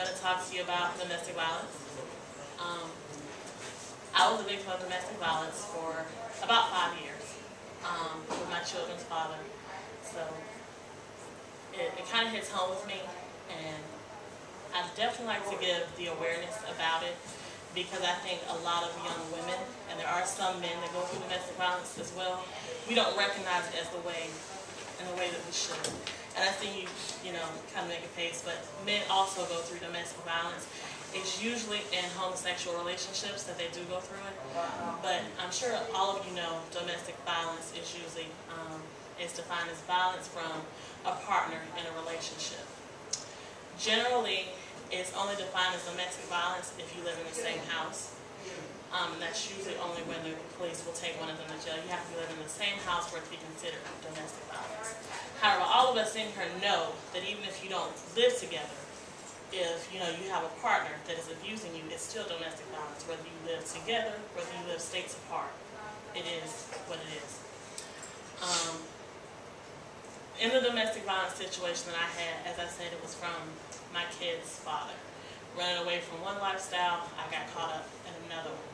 going to talk to you about domestic violence. I was a victim of domestic violence for about 5 years with my children's father. So it kind of hits home with me, and I'd definitely like to give the awareness about it, because I think a lot of young women, and there are some men that go through domestic violence as well, we don't recognize it as in the way that we should. And I think you know, kind of make a case, but men also go through domestic violence. It's usually in homosexual relationships that they do go through it, but I'm sure all of you know domestic violence is usually is defined as violence from a partner in a relationship. Generally, it's only defined as domestic violence if you live in the same house. That's usually only when the police will take one of them to jail. You have to live in the same house for it to be considered domestic violence. However, all of us in here know that even if you don't live together, if you know you have a partner that is abusing you, it's still domestic violence. Whether you live together, whether you live states apart, it is what it is. In the domestic violence situation that I had, as I said, it was from my kid's father. Running away from one lifestyle, I got caught up in another one.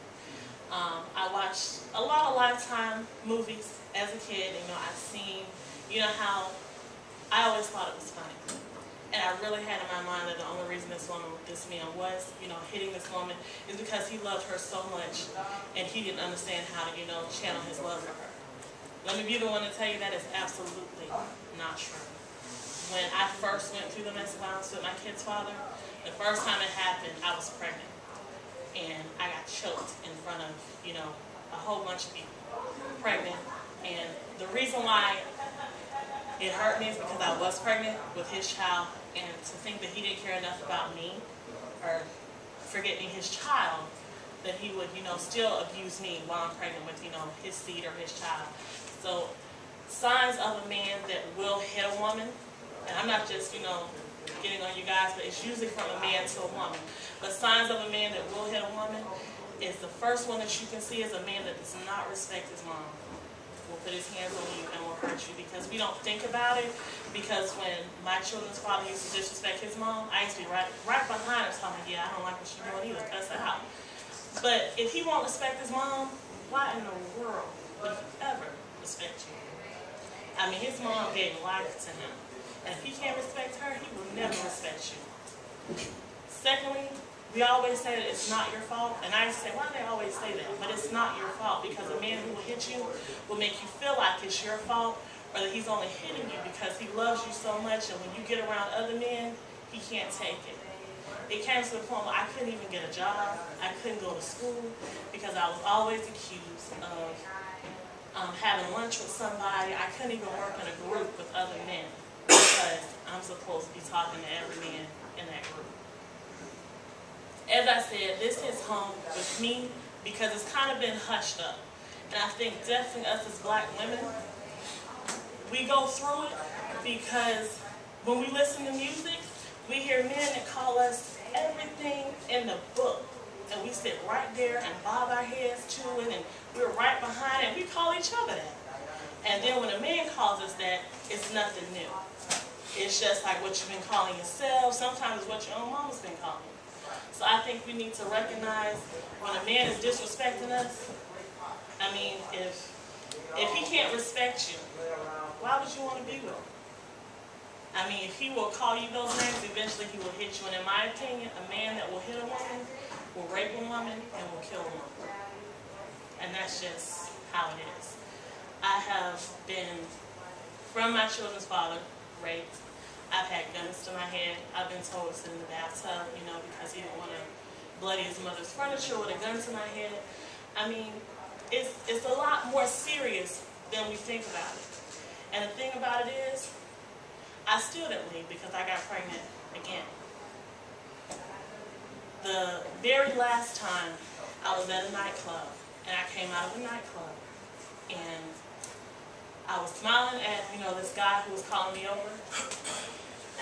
I watched a lot of Lifetime movies as a kid. You know, I've seen, you know, how I always thought it was funny. And I really had in my mind that the only reason this man was, you know, hitting this woman is because he loved her so much, and he didn't understand how to, you know, channel his love for her. Let me be the one to tell you that is absolutely not true. When I first went through domestic violence with my kid's father, the first time it happened, I was pregnant. And I got choked in front of, you know, a whole bunch of people. Pregnant. And the reason why it hurt me is because I was pregnant with his child, and to think that he didn't care enough about me, or forgetting his child, that he would, you know, still abuse me while I'm pregnant with, you know, his seed or his child. So, signs of a man that will hit a woman, and I'm not just, you know, getting on you guys, but it's usually from a man to a woman. But signs of a man that will hit a woman is the first one that you can see is a man that does not respect his mom. Will put his hands on you and will hurt you, because we don't think about it. Because when my children's father used to disrespect his mom, I used to be right behind him telling him, yeah, I don't like what she's doing either, cuss her out. But if he won't respect his mom, why in the world would he ever respect you? I mean, his mom gave life to him. And if he can't respect her, he will never respect you. Secondly, we always say that it's not your fault. And I used to say, why do they always say that? But it's not your fault, because a man who will hit you will make you feel like it's your fault, or that he's only hitting you because he loves you so much, and when you get around other men, he can't take it. It came to the point where I couldn't even get a job. I couldn't go to school because I was always accused of having lunch with somebody. I couldn't even work in a group with other men because I'm supposed to be talking to every man in that group. As I said, this hits home with me because it's kind of been hushed up. And I think definitely us as black women, we go through it because when we listen to music, we hear men that call us everything in the book. And we sit right there and bob our heads to it, and we're right behind it, and we call each other that. And then when a man calls us that, it's nothing new. It's just like what you've been calling yourself. Sometimes it's what your own mama's been calling you. So I think we need to recognize when a man is disrespecting us. I mean, if he can't respect you, why would you want to be with him? I mean, if he will call you those names, eventually he will hit you. And in my opinion, a man that will hit a woman will rape a woman and will kill a woman. And that's just how it is. I have been, from my children's father, raped. I've had guns to my head. I've been told to sit in the bathtub, you know, because he didn't want to bloody his mother's furniture with a gun to my head. I mean, it's a lot more serious than we think about it. And the thing about it is, I still didn't leave because I got pregnant again. The very last time I was at a nightclub, and I came out of the nightclub, and I was smiling at, you know, this guy who was calling me over,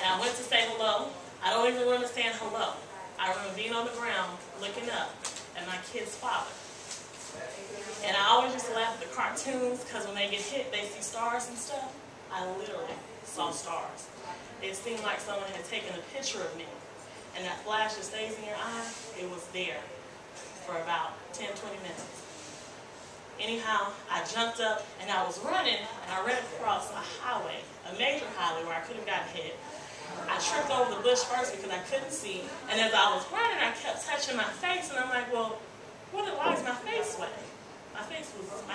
and I went to say hello. I don't even remember saying hello. I remember being on the ground, looking up at my kid's father. And I always used to laugh at the cartoons, because when they get hit, they see stars and stuff. I literally saw stars. It seemed like someone had taken a picture of me and that flash that stays in your eye, it was there for about 10, 20 minutes. Anyhow, I jumped up and I was running, and I ran across a highway, a major highway where I could have gotten hit. I tripped over the bush first because I couldn't see, and as I was running, I kept touching my face, and I'm like, well, why is my face wet? My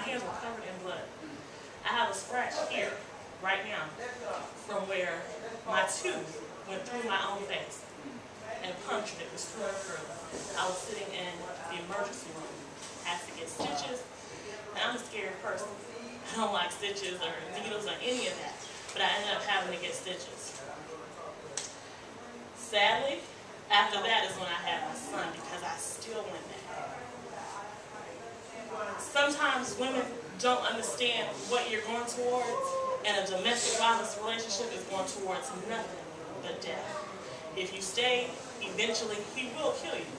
hands were covered in blood. I have a scratch here, right now, from where my tooth went through my own face and punctured it, was through and through. I was sitting in the emergency room, had to get stitches, and I'm a scared person. I don't like stitches or needles or any of that, but I ended up having to get stitches. Sadly, after that is when I had my son, because I still went there. Sometimes women don't understand what you're going towards, and a domestic violence relationship is going towards nothing but death. If you stay, eventually he will kill you.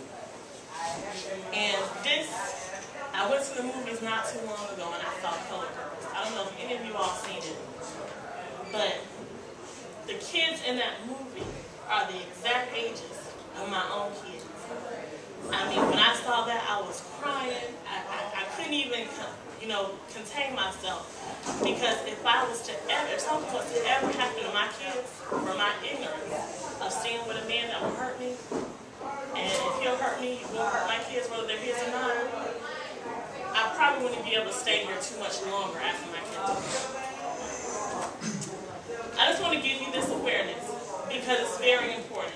And this, I went to the movies not too long ago and I saw Color Girls. I don't know if any of you all seen it, but the kids in that movie are the exact ages of my own kids. I mean, when I saw that, I was crying. I couldn't even, contain myself, because if something was to ever happen to my kids, for my ignorance of staying with a man that will hurt me, and if he'll hurt me, he will hurt my kids, whether they're his or not, I probably wouldn't be able to stay here too much longer after my kids. I just want to give you this awareness, because it's very important.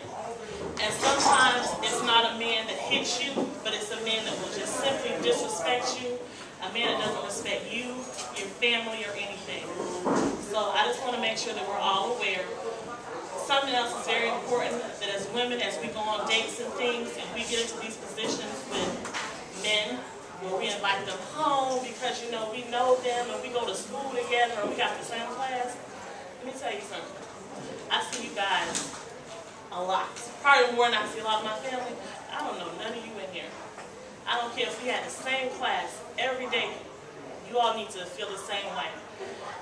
And sometimes it's not a man that hits you, but it's a man that will just simply disrespect you, a man that doesn't respect you, your family, or anything. So I just want to make sure that we're all aware. Something else is very important, that as women, as we go on dates and things, and we get into these positions with men, where we invite them home because, we know them, and we go to school together, or we got the same class. Let me tell you something. I see you guys a lot. Probably more than I see a lot of my family. I don't know none of you in here. I don't care if we had the same class every day. You all need to feel the same way.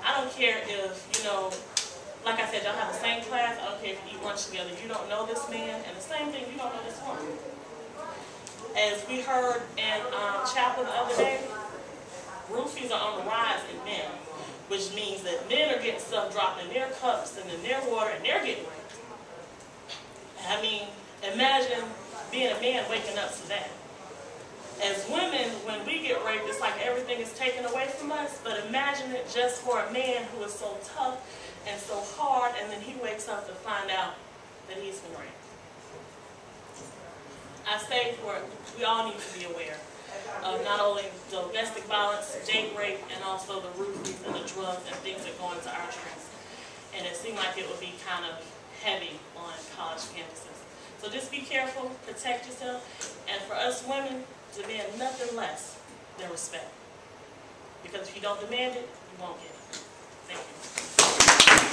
I don't care if, like I said, y'all have the same class. I don't care if you eat lunch together. You don't know this man, and the same thing, you don't know this woman. As we heard in chapel the other day, roofies are on the rise in men, which means that men are getting stuff dropped in their cups and in their water, and they're getting raped. I mean, imagine being a man waking up to that. As women, when we get raped, it's like everything is taken away from us, but imagine it just for a man who is so tough and so hard, and then he wakes up to find out that he's been raped. I say we all need to be aware of not only domestic violence, date rape, and also the roofies and the drugs and things that go into our drinks. And it seemed like it would be kind of heavy on college campuses. So just be careful, protect yourself, and for us women, demand nothing less than respect. Because if you don't demand it, you won't get it. Thank you.